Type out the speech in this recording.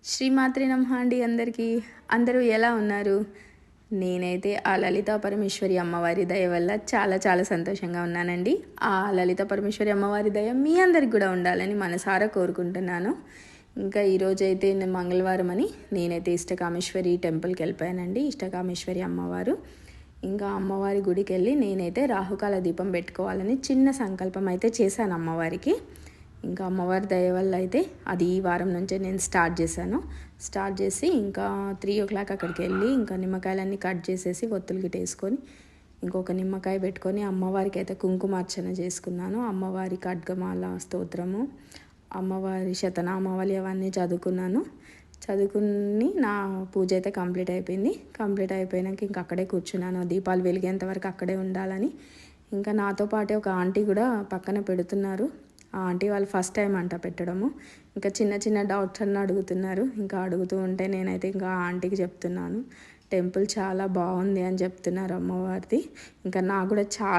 శ్రీమాత్రే నమః అండి అందరికీ. అందరూ ఎలా ఉన్నారు? నేనైతే ఆ లలితా పరమేశ్వరి అమ్మవారి దయ వల్ల చాలా చాలా సంతోషంగా ఉన్నానండి. ఆ లలితా పరమేశ్వరి అమ్మవారి దయ మీ అందరికి కూడా ఉండాలని మనసారా కోరుకుంటున్నాను. ఇంకా ఈరోజైతే మంగళవారం అని నేనైతే ఇష్టకామేశ్వరి టెంపుల్కి వెళ్ళిపోయానండి. ఇష్టకామేశ్వరి అమ్మవారు. ఇంకా అమ్మవారి గుడికి వెళ్ళి నేనైతే రాహుకాల దీపం పెట్టుకోవాలని చిన్న సంకల్పం అయితే చేశాను అమ్మవారికి. ఇంకా అమ్మవారి దయ వల్ల అయితే అది ఈ వారం నుంచే నేను స్టార్ట్ చేసి ఇంకా 3 o'clock అక్కడికి వెళ్ళి ఇంకా నిమ్మకాయలన్నీ కట్ చేసేసి ఒత్తులు గిట్టేసుకొని ఇంకొక నిమ్మకాయ పెట్టుకొని అమ్మవారికి అయితే కుంకుమార్చన చేసుకున్నాను. అమ్మవారి ఖడ్గమాల స్తోత్రము, అమ్మవారి శతనామావళి అవన్నీ చదువుకుని నా పూజ అయితే కంప్లీట్ అయిపోయినాక ఇంకా అక్కడే కూర్చున్నాను. దీపాలు వెలిగేంత వరకు అక్కడే ఉండాలని. ఇంకా నాతో పాటే ఒక ఆంటీ కూడా పక్కన పెడుతున్నారు. ఆ ఆంటీ వాళ్ళు ఫస్ట్ టైం అంట పెట్టడము. ఇంకా చిన్న చిన్న డౌట్స్ అన్నీ అడుగుతున్నారు. ఇంకా అడుగుతూ ఉంటే నేనైతే ఇంకా ఆ ఆంటీకి చెప్తున్నాను, టెంపుల్ చాలా బాగుంది అని చెప్తున్నారు అమ్మవారిది. ఇంకా నాకు కూడా చాలా